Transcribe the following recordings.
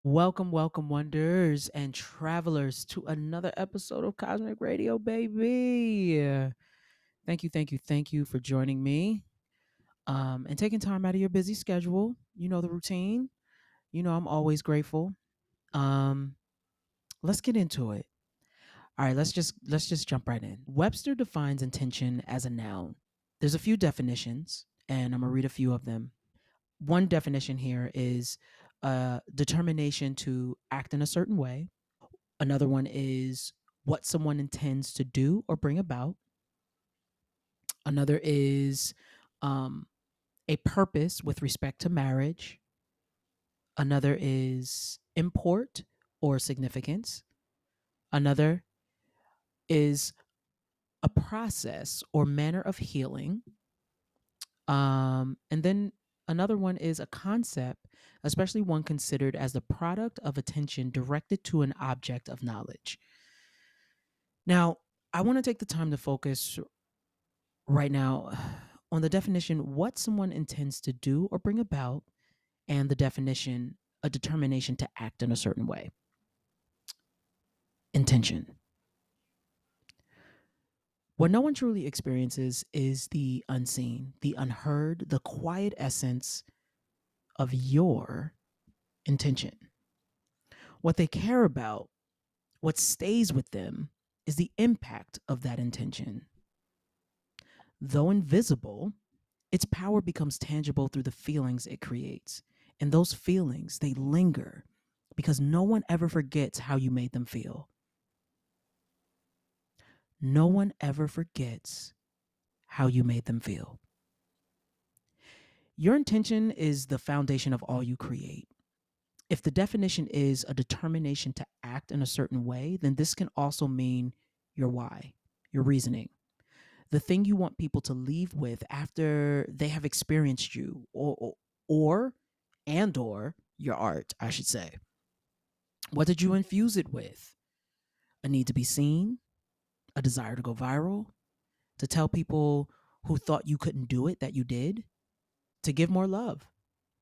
Welcome, welcome, wonders and travelers to another episode of Cosmic Radio, baby. Thank you for joining me and taking time out of your busy schedule. You know the routine. You know I'm always grateful. Um, let's get into it. All right, let's just jump right in. Webster defines intention as a noun. There's a few definitions, and I'm gonna read a few of them. One definition here is determination to act in a certain way. Another one is what someone intends to do or bring about. Another is um, a purpose with respect to marriage. Another is import or significance. Another is a process or manner of healing. And then another one is a concept, especially one considered as the product of attention directed to an object of knowledge. Now, I want to take the time to focus right now on the definition what someone intends to do or bring about, and the definition a determination to act in a certain way. Intention. What no one truly experiences is the unseen, the unheard, the quiet essence of your intention. What they care about, what stays with them, is the impact of that intention. Though invisible, its power becomes tangible through the feelings it creates. And those feelings, they linger because no one ever forgets how you made them feel. No one ever forgets how you made them feel. Your intention is the foundation of all you create. If the definition is a determination to act in a certain way, then this can also mean your why, your reasoning, the thing you want people to leave with after they have experienced you or and or your art, I should say. What did you infuse it with? A need to be seen, a desire to go viral, to tell people who thought you couldn't do it that you did, to give more love,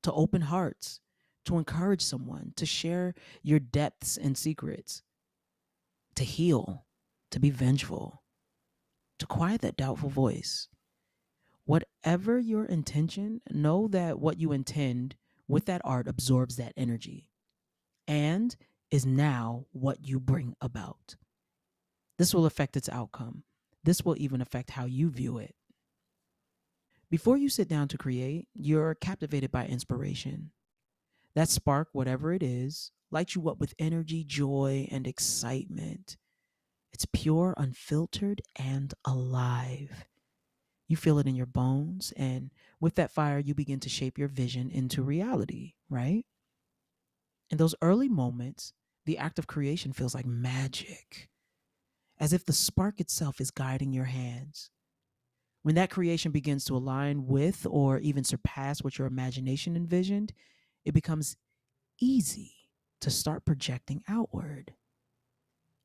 to open hearts, to encourage someone, to share your depths and secrets, to heal, to be vengeful, to quiet that doubtful voice. Whatever your intention, know that what you intend with that art absorbs that energy and is now what you bring about. This will affect its outcome. This will even affect how you view it. Before you sit down to create, you're captivated by inspiration. That spark, whatever it is, lights you up with energy, joy, and excitement. It's pure, unfiltered, and alive. You feel it in your bones, and with that fire, you begin to shape your vision into reality, right? In those early moments, the act of creation feels like magic, as if the spark itself is guiding your hands. When that creation begins to align with or even surpass what your imagination envisioned, it becomes easy to start projecting outward.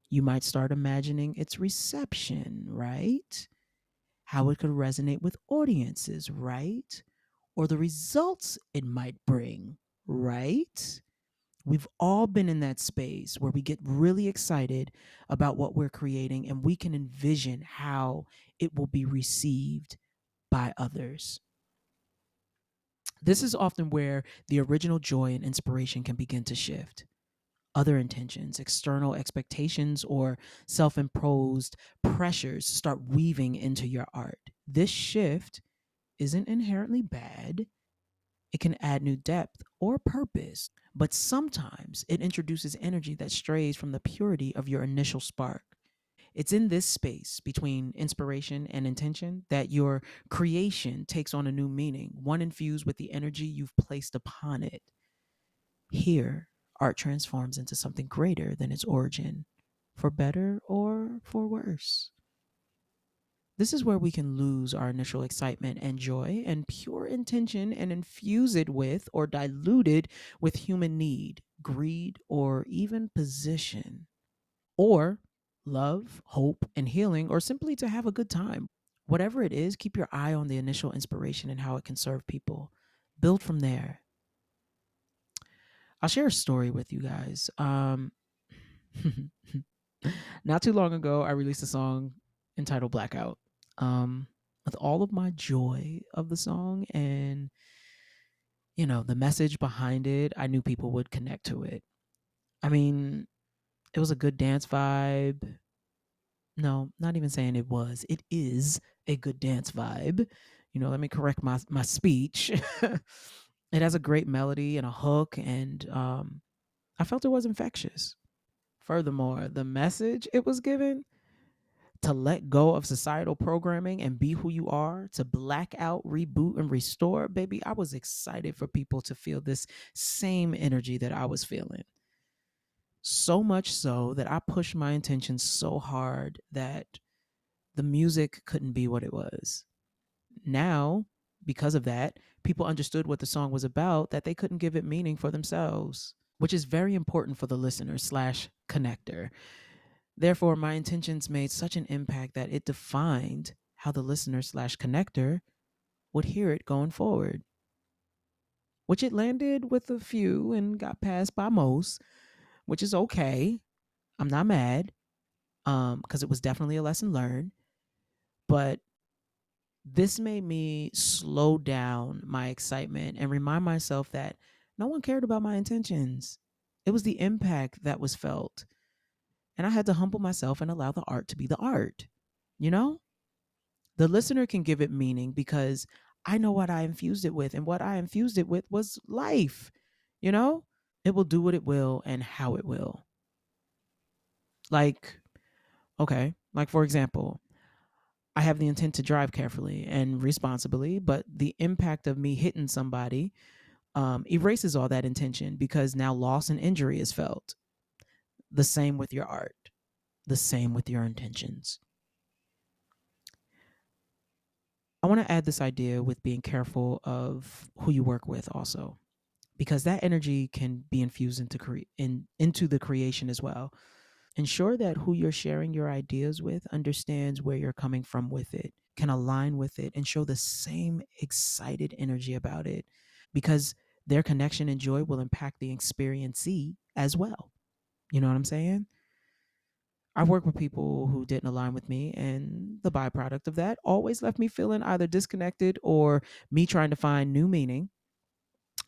You might start imagining its reception, right? How it could resonate with audiences, right? Or the results it might bring, right? We've all been in that space where we get really excited about what we're creating and we can envision how it will be received by others. This is often where the original joy and inspiration can begin to shift. Other intentions, external expectations, or self imposed pressures start weaving into your art. This shift isn't inherently bad. It can add new depth or purpose, but sometimes it introduces energy that strays from the purity of your initial spark. It's in this space between inspiration and intention that your creation takes on a new meaning, one infused with the energy you've placed upon it. Here, art transforms into something greater than its origin, for better or for worse. This is where we can lose our initial excitement and joy and pure intention and infuse it with or dilute it with human need, greed, or even position, or love, hope, and healing, or simply to have a good time. Whatever it is, keep your eye on the initial inspiration and how it can serve people. Build from there. I'll share a story with you guys. Not too long ago, I released a song entitled Blackout. Um, with all of my joy of the song and, the message behind it, I knew people would connect to it. I mean, it was a good dance vibe. No, not even saying it was. It is a good dance vibe. Let me correct my speech. It has a great melody and a hook, and I felt it was infectious. Furthermore, the message it was given to let go of societal programming and be who you are, to black out, reboot, and restore, baby, I was excited for people to feel this same energy that I was feeling. So much so that I pushed my intentions so hard that the music couldn't be what it was. Now, because of that, people understood what the song was about, that they couldn't give it meaning for themselves, which is very important for the listener slash connector. Therefore, my intentions made such an impact that it defined how the listener slash connector would hear it going forward, which it landed with a few and got passed by most, which is okay. I'm not mad because it was definitely a lesson learned. But this made me slow down my excitement and remind myself that no one cared about my intentions. It was the impact that was felt. And I had to humble myself and allow the art to be the art. You know, the listener can give it meaning because I know what I infused it with, and what I infused it with was life. You know, it will do what it will and how it will. Like, okay, like for example, I have the intent to drive carefully and responsibly, but the impact of me hitting somebody erases all that intention because now loss and injury is felt. The same with your art, the same with your intentions. I want to add this idea with being careful of who you work with also, because that energy can be infused into the creation as well. Ensure that who you're sharing your ideas with understands where you're coming from with it, can align with it, and show the same excited energy about it, because their connection and joy will impact the experiencee as well. You know what I'm saying? I've worked with people who didn't align with me, and the byproduct of that always left me feeling either disconnected or me trying to find new meaning,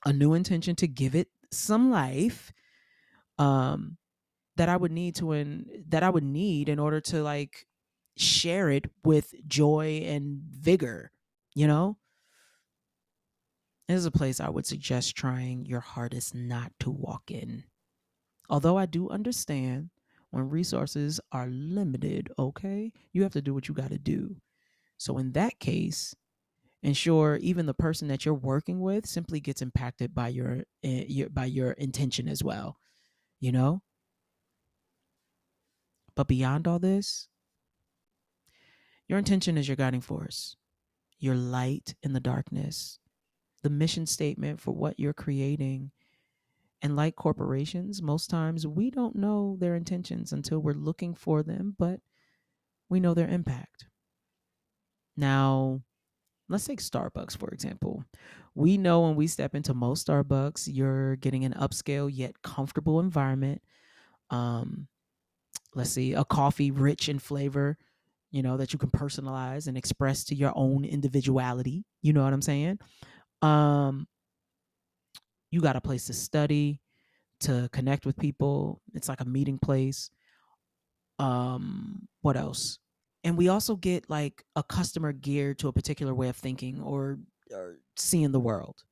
a new intention to give it some life. That I would need in order to like share it with joy and vigor, you know? This is a place I would suggest trying your hardest not to walk in. Although I do understand when resources are limited, okay? You have to do what you got to do. So in that case, ensure even the person that you're working with simply gets impacted by your intention as well, you know? But beyond all this, your intention is your guiding force, your light in the darkness, the mission statement for what you're creating. And like corporations, most times we don't know their intentions until we're looking for them, but we know their impact. Now, let's take Starbucks, for example. We know when we step into most Starbucks, you're getting an upscale yet comfortable environment. Um, let's see, a coffee rich in flavor, that you can personalize and express to your own individuality. You know what I'm saying? Um, you got a place to study, to connect with people. It's like a meeting place. What else? And we also get like a customer geared to a particular way of thinking or seeing the world.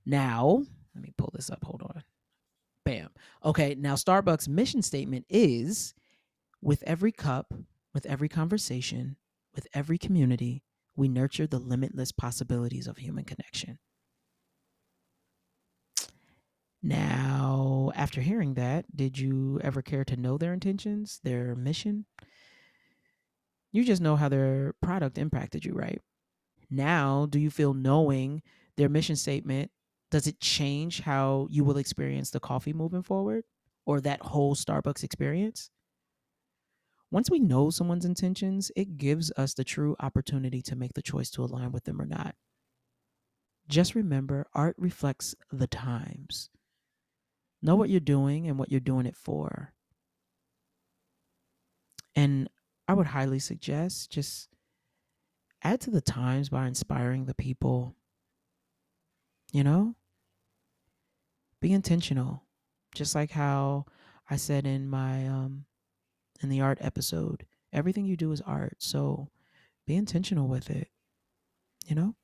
Now, let me pull this up. Hold on. Bam. Okay, now Starbucks mission statement is: with every cup, with every conversation, with every community, we nurture the limitless possibilities of human connection. Now, after hearing that, did you ever care to know their intentions, their mission? You just know how their product impacted you, right? Now, do you feel knowing their mission statement, does it change how you will experience the coffee moving forward or that whole Starbucks experience? Once we know someone's intentions, it gives us the true opportunity to make the choice to align with them or not. Just remember, art reflects the times. Know what you're doing and what you're doing it for. And I would highly suggest just add to the times by inspiring the people. You know, be intentional. Just like how I said in my in the art episode, everything you do is art. So be intentional with it, you know?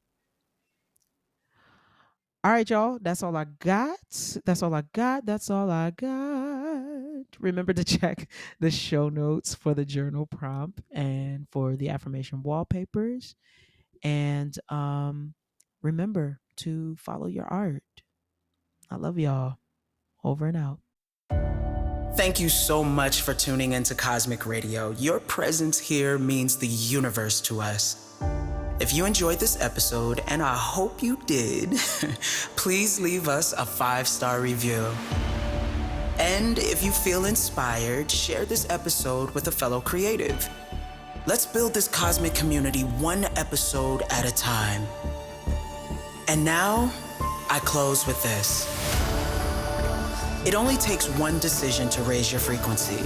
All right, y'all. That's all I got. That's all I got. That's all I got. Remember to check the show notes for the journal prompt and for the affirmation wallpapers. And remember to follow your art. I love y'all. Over and out. Thank you so much for tuning into Cosmic Radio. Your presence here means the universe to us. If you enjoyed this episode, and I hope you did, please leave us a 5-star review. And if you feel inspired, share this episode with a fellow creative. Let's build this cosmic community one episode at a time. And now, I close with this. It only takes one decision to raise your frequency.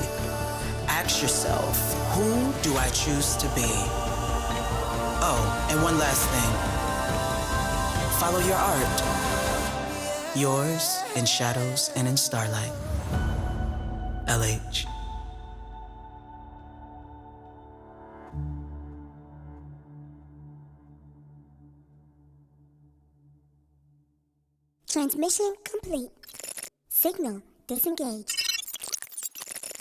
Ask yourself, who do I choose to be? Oh, and one last thing. Follow your art. Yours in shadows and in starlight. LH. Transmission complete. Signal disengaged.